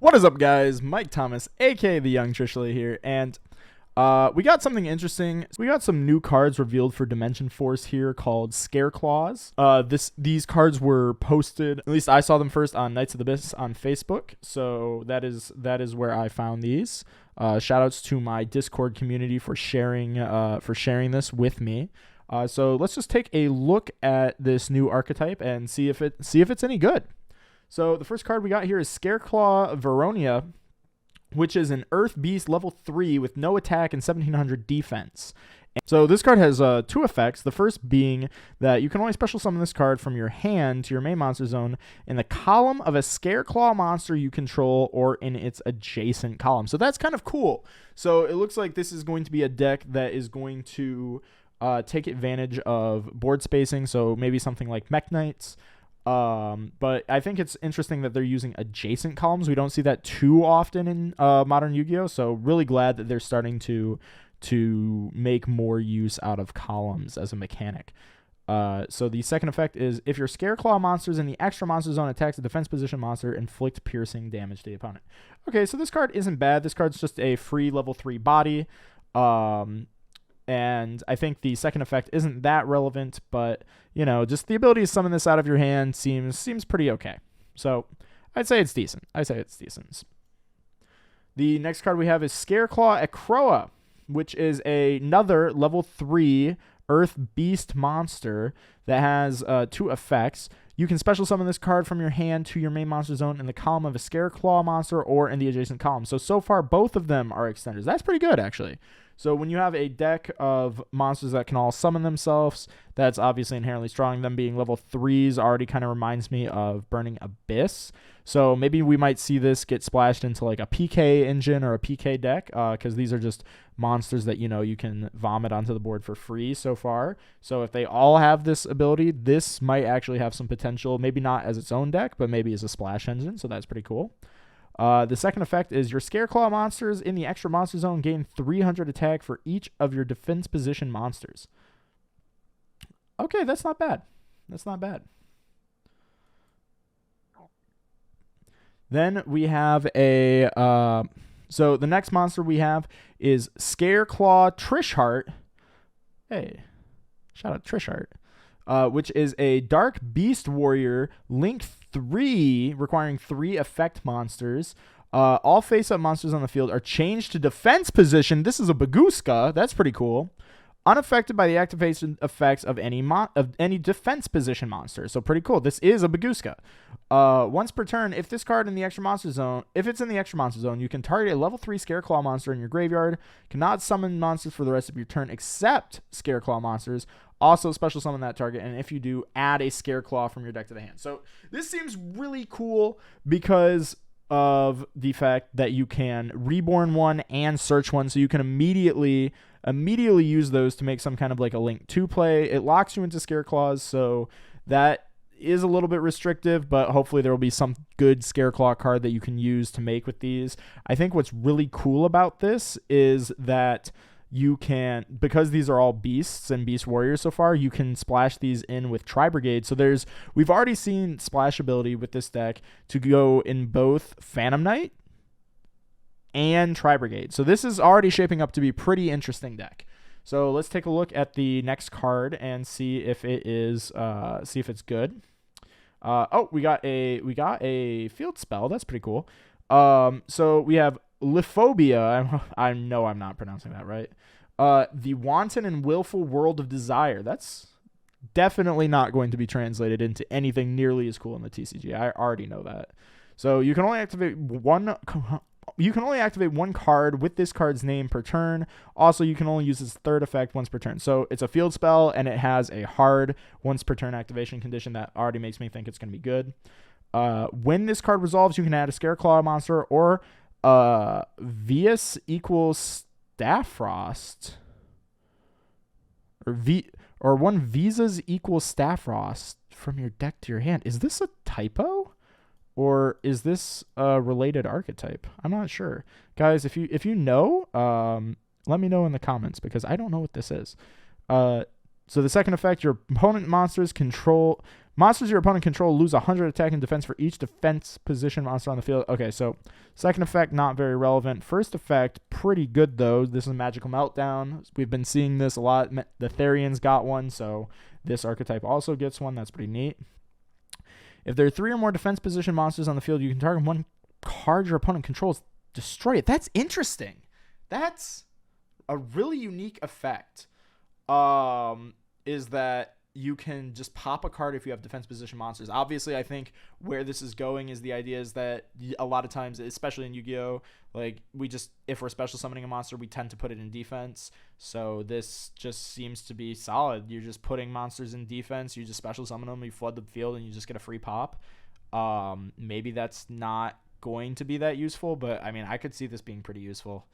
What is up, guys? Mike Thomas, aka the Young Trishula here, and we got something interesting. We got some new cards revealed for Dimension Force here called Scareclaws. These cards were posted, at least I saw them first on Knights of the Abyss on Facebook, so that is where I found these. Shoutouts to my Discord community for sharing this with me. So let's just take a look at this new archetype and see if it's any good. So the first card we got here is Scareclaw Veronia, which is an Earth Beast level 3 with no attack and 1700 defense. So this card has two effects. The first being that you can only special summon this card from your hand to your main monster zone in the column of a Scareclaw monster you control or in its adjacent column. So that's kind of cool. So it looks like this is going to be a deck that is going to take advantage of board spacing. So maybe something like Mech Knights. But I think it's interesting that they're using adjacent columns. We don't see that too often in modern Yu-Gi-Oh! So really glad that they're starting to make more use out of columns as a mechanic. So the second effect is if your Scareclaw monsters in the extra monster zone attacks a defense position monster, inflict piercing damage to the opponent. Okay, so this card isn't bad. This card's just a free level 3 body. And I think the second effect isn't that relevant, but, you know, just the ability to summon this out of your hand seems pretty okay. So I'd say it's decent. The next card we have is Scareclaw Acroa, which is another level 3 Earth Beast monster that has two effects. You can special summon this card from your hand to your main monster zone in the column of a Scareclaw monster or in the adjacent column. So far, both of them are extenders. That's pretty good, actually. So when you have a deck of monsters that can all summon themselves, that's obviously inherently strong. Them being level 3s already kind of reminds me of Burning Abyss. So maybe we might see this get splashed into like a PK engine or a PK deck, because these are just monsters that, you know, you can vomit onto the board for free so far. So if they all have this ability, this might actually have some potential, maybe not as its own deck, but maybe as a splash engine. So that's pretty cool. The second effect is your Scareclaw monsters in the extra monster zone gain 300 attack for each of your defense position monsters. Okay, that's not bad. Then we have so the next monster we have is Scareclaw Reichardt. Hey, shout out Reichardt. Which is a Dark Beast Warrior, Link 3, requiring 3 effect monsters. All face-up monsters on the field are changed to defense position. This is a Baguska. That's pretty cool. Unaffected by the activation effects of any defense position monster. So pretty cool. This is a Baguska. Once per turn, if it's in the extra monster zone, you can target a level 3 Scareclaw monster in your graveyard. Cannot summon monsters for the rest of your turn except Scareclaw monsters. Also special summon that target, and if you do, add a Scareclaw from your deck to the hand. So this seems really cool because of the fact that you can reborn one and search one, so you can immediately use those to make some kind of like a Link 2 play. It locks you into Scareclaws, so that is a little bit restrictive, but hopefully there will be some good Scareclaw card that you can use to make with these. I think what's really cool about this is that you can, because these are all beasts and beast warriors so far, you can splash these in with Tri-Brigade. So we've already seen splash ability with this deck to go in both Phantom Knight and Tri-Brigade. So this is already shaping up to be a pretty interesting deck. So let's take a look at the next card and see if it's good. We got a field spell. That's pretty cool. So we have Lithobia. I know I'm not pronouncing that right. The Wanton and Willful World of Desire. That's definitely not going to be translated into anything nearly as cool in the TCG. I already know that. So you can only activate one card with this card's name per turn. Also, you can only use its third effect once per turn. So it's a field spell, and it has a hard once per turn activation condition that already makes me think it's going to be good. When this card resolves, you can add a Scareclaw monster or Vias equals Staffrost, or one Visas equals Staffrost from your deck to your hand. Is this a typo, or is this a related archetype? I'm not sure, guys. If you know, let me know in the comments, because I don't know what this is. So the second effect, your opponent monsters control Monsters your opponent control lose 100 attack and defense for each defense position monster on the field. Okay, so second effect, not very relevant. First effect, pretty good, though. This is Magical Meltdown. We've been seeing this a lot. The Therians got one, so this archetype also gets one. That's pretty neat. If there are 3 or more defense position monsters on the field, you can target one card your opponent controls, destroy it. That's interesting. That's a really unique effect. Is that you can just pop a card if you have defense position monsters. Obviously, I think where this is going is the idea is that a lot of times, especially in Yu-Gi-Oh, like if we're special summoning a monster, we tend to put it in defense. So this just seems to be solid. You're just putting monsters in defense. You just special summon them. You flood the field and you just get a free pop. Maybe that's not going to be that useful, but I mean, I could see this being pretty useful.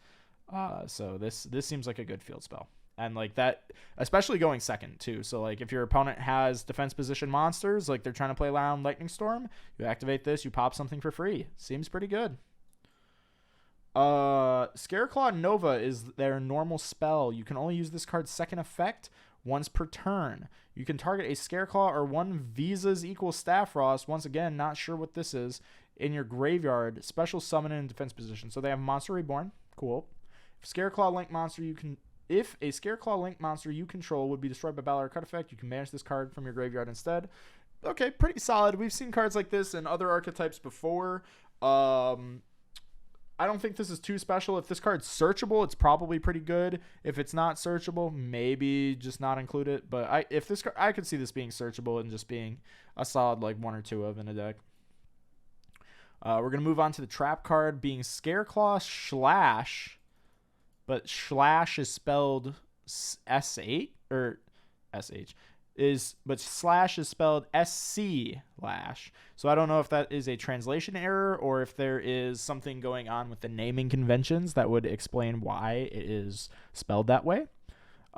So this seems like a good field spell. And like that, especially going second too. So like if your opponent has defense position monsters, like they're trying to play around Lightning Storm, you activate this, you pop something for free. Seems pretty good. Scareclaw Nova is their normal spell. You can only use this card's second effect once per turn. You can target a Scareclaw or one Visas equals Staff Frost. Once again, not sure what this is. In your graveyard, special summon in defense position. So they have Monster Reborn. Cool. Scareclaw Link monster If a Scareclaw Link monster you control would be destroyed by battle or cut effect, you can banish this card from your graveyard instead. Okay, pretty solid. We've seen cards like this in other archetypes before. I don't think this is too special. If this card's searchable, it's probably pretty good. If it's not searchable, maybe just not include it. But I could see this being searchable and just being a solid like 1 or 2 of in a deck. We're gonna move on to the trap card, being Scareclaw Slash. But slash is spelled S8 or SH but slash is spelled SC lash. So I don't know if that is a translation error or if there is something going on with the naming conventions that would explain why it is spelled that way.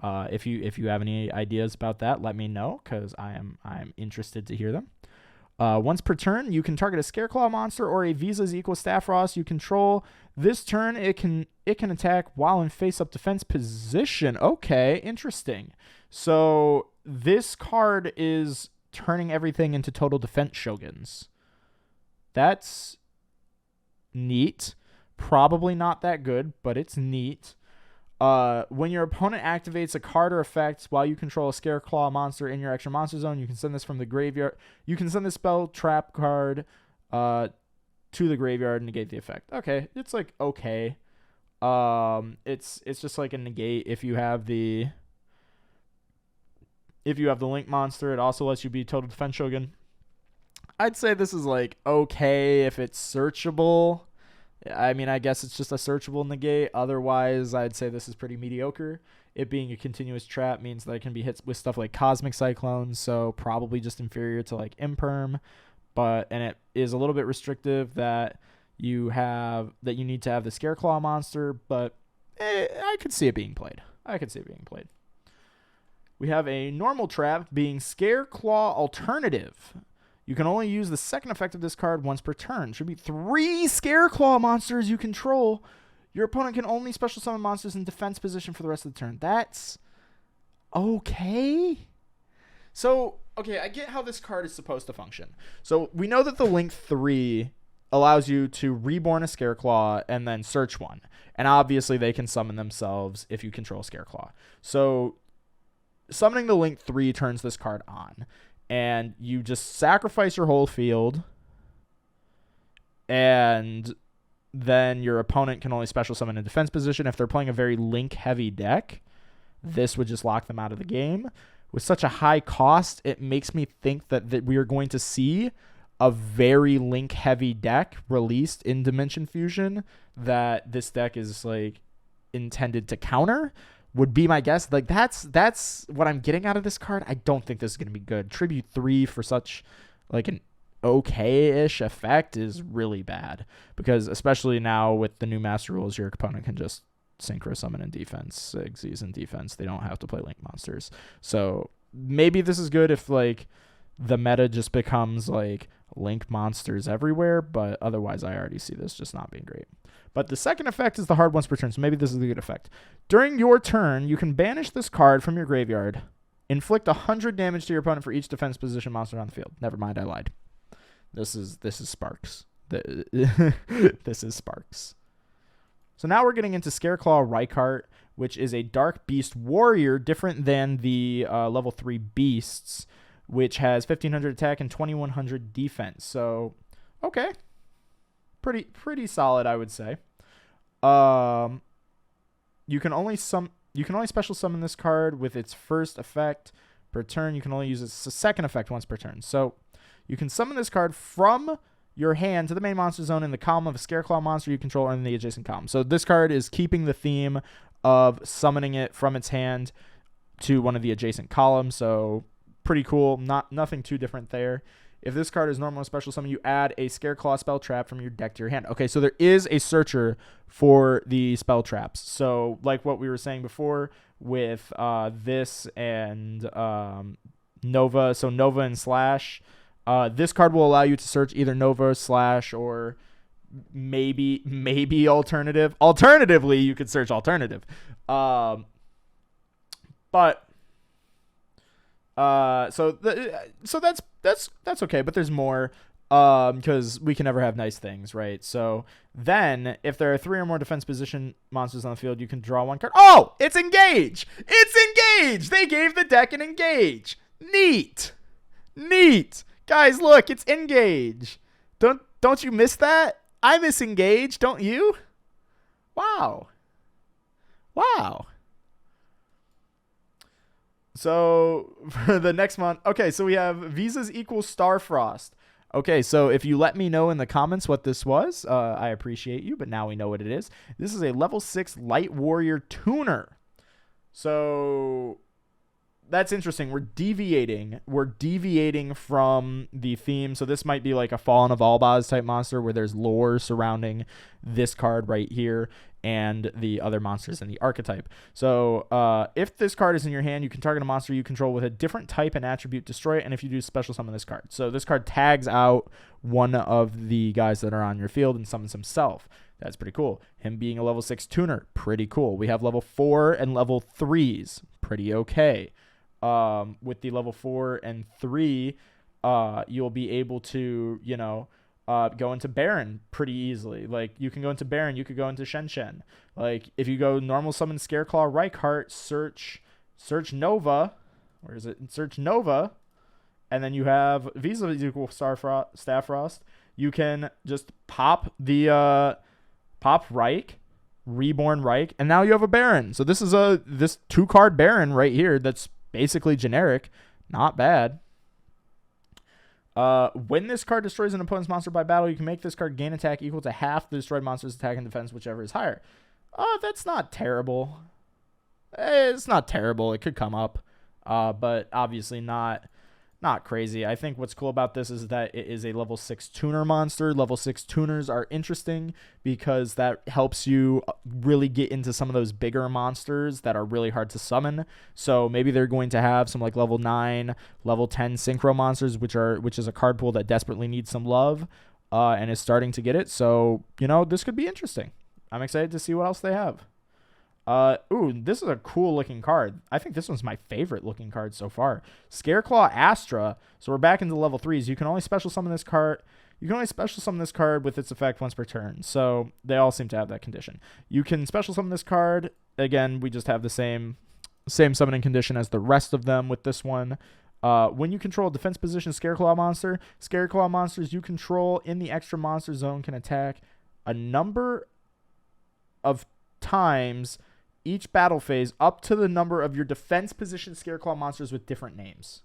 If you have any ideas about that, let me know, because I am interested to hear them. Once per turn, you can target a Scareclaw monster or a Visas equals Staff Frost you control. This turn, it can attack while in face-up defense position. Okay, interesting. So this card is turning everything into total defense shoguns. That's neat. Probably not that good, but it's neat. When your opponent activates a card or effect while you control a Scareclaw monster in your extra monster zone, you can send this from the graveyard. You can send the spell trap card to the graveyard and negate the effect. Okay, it's like okay. It's just like a negate if you have the Link monster. It also lets you be total defense shogun. I'd say this is like okay if it's searchable. I mean, I guess it's just a searchable negate. Otherwise, I'd say this is pretty mediocre. It being a continuous trap means that it can be hit with stuff like Cosmic Cyclones, so probably just inferior to like Imperm. And it is a little bit restrictive that you need to have the Scareclaw monster, but I could see it being played. We have a normal trap being Scareclaw Alternative. You can only use the second effect of this card once per turn. Should be 3 Scareclaw monsters you control. Your opponent can only special summon monsters in defense position for the rest of the turn. That's okay. So, okay, I get how this card is supposed to function. So we know that the Link 3 allows you to reborn a Scareclaw and then search one. And obviously they can summon themselves if you control Scareclaw. So summoning the Link 3 turns this card on. And you just sacrifice your whole field. And then your opponent can only special summon in defense position. If they're playing a very Link-heavy deck, this would just lock them out of the game. With such a high cost, it makes me think that we are going to see a very Link-heavy deck released in Dimension Fusion that this deck is like intended to counter. Would be my guess. Like that's what I'm getting out of this card. I don't think this is going to be good. Tribute 3 for such like an okay-ish effect is really bad, because especially now with the new master rules, your opponent can just synchro summon in defense, Xyz in defense. They don't have to play Link monsters. So maybe this is good if like the meta just becomes like Link monsters everywhere, but otherwise I already see this just not being great. But the second effect is the hard once per turn, so maybe this is a good effect. During your turn, you can banish this card from your graveyard Inflict 100 damage to your opponent for each defense position monster on the field. Never mind, I lied. This is Sparks. This is Sparks. So now we're getting into Scareclaw Reichardt, which is a Dark Beast Warrior, different than the level 3 Beasts, which has 1500 attack and 2100 defense. So, okay. Pretty solid, I would say. You can only special summon this card with its first effect per turn. You can only use its second effect once per turn. So, you can summon this card from your hand to the main monster zone in the column of a Scareclaw monster you control or in the adjacent column. So this card is keeping the theme of summoning it from its hand to one of the adjacent columns. So pretty cool. Nothing too different there. If this card is normal special summon, you add a Scareclaw spell trap from your deck to your hand. Okay, so there is a searcher for the spell traps. So like what we were saying before with this and Nova. So Nova and Slash. This card will allow you to search either Nova, Slash, or maybe Alternative. Alternatively, you could search Alternative. So that's okay, but there's more because we can never have nice things, right? So then, if there are 3 or more defense position monsters on the field, you can draw 1 card. Oh, it's Engage! It's Engage! They gave the deck an Engage. Neat. Guys, look, it's Engage. Don't you miss that? I miss Engage, don't you? Wow. So for the next month, okay, so we have Visas equals Starfrost. Okay, so if you let me know in the comments what this was, I appreciate you, but now we know what it is. This is a level 6 Light Warrior Tuner. So that's interesting. We're deviating from the theme. So this might be like a Fallen of Albaz type monster where there's lore surrounding this card right here and the other monsters in the archetype. So if this card is in your hand, you can target a monster you control with a different type and attribute, destroy it, and if you do, special summon this card. So this card tags out one of the guys that are on your field and summons himself. That's pretty cool. Him being a level 6 tuner, pretty cool. We have level 4 and level 3s, pretty okay. With the level 4 and 3, you'll be able to, go into Baron pretty easily. Like, you can go into Baron, you could go into Shen. Like, if you go normal summon Scareclaw Reichardt, search Nova. Where is it? Search Nova. And then you have Visa equal Staffrost. You can just pop the, pop Reich, Reborn Reich, and now you have a Baron. So this is this 2-card Baron right here that's basically generic. Not bad. When this card destroys an opponent's monster by battle, you can make this card gain attack equal to half the destroyed monster's attack and defense, whichever is higher. That's not terrible. It's not terrible. It could come up, but obviously not crazy. I think what's cool about this is that it is a level 6 tuner monster. Level 6 tuners are interesting because that helps you really get into some of those bigger monsters that are really hard to summon. So maybe they're going to have some like level 9, level 10 synchro monsters, which is a card pool that desperately needs some love and is starting to get it. So, this could be interesting. I'm excited to see what else they have. This is a cool looking card. I think this one's my favorite looking card so far. Scareclaw Astra. So we're back into level 3s. You can only special summon this card. You can only special summon this card with its effect once per turn. So they all seem to have that condition. You can special summon this card. Again, we just have the same summoning condition as the rest of them with this one. When you control a defense position Scareclaw monster, Scareclaw monsters you control in the extra monster zone can attack a number of times each battle phase up to the number of your defense position Scareclaw monsters with different names.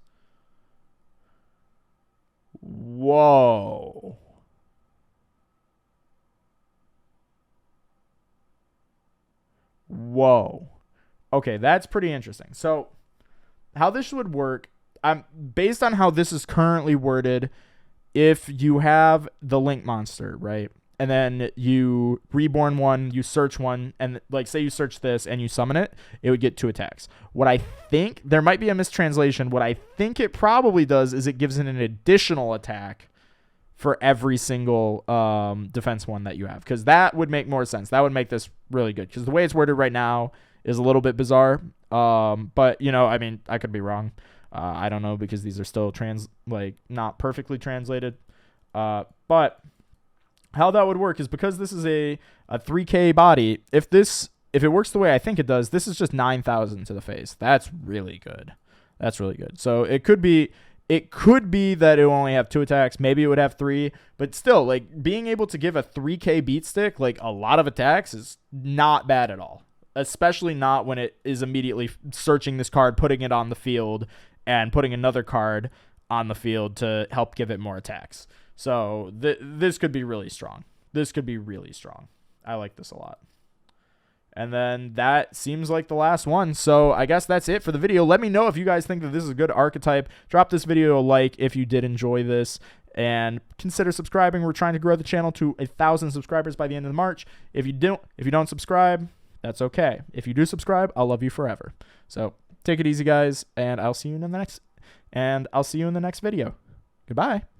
Whoa. Okay, that's pretty interesting. So how this would work, based on how this is currently worded, if you have the Link monster, right? And then you reborn one, you search one, and like say you search this and you summon it, it would get 2 attacks. What I think, there might be a mistranslation, what I think it probably does is it gives it an additional attack for every single defense one that you have. Because that would make more sense. That would make this really good. Because the way it's worded right now is a little bit bizarre. But you know, I mean, I could be wrong. I don't know because these are still not perfectly translated. But how that would work is because this is a 3K body. If it works the way I think it does, this is just 9,000 to the face. That's really good. That's really good. So it could be that it will only have 2 attacks. Maybe it would have 3, but still, like, being able to give a 3K beat stick like a lot of attacks is not bad at all. Especially not when it is immediately searching this card, putting it on the field, and putting another card on the field to help give it more attacks. So this could be really strong. This could be really strong. I like this a lot. And then that seems like the last one. So I guess that's it for the video. Let me know if you guys think that this is a good archetype. Drop this video a like if you did enjoy this. And consider subscribing. We're trying to grow the channel to 1,000 subscribers by the end of March. If you don't subscribe, that's okay. If you do subscribe, I'll love you forever. So take it easy, guys, and I'll see you in the next video. Goodbye.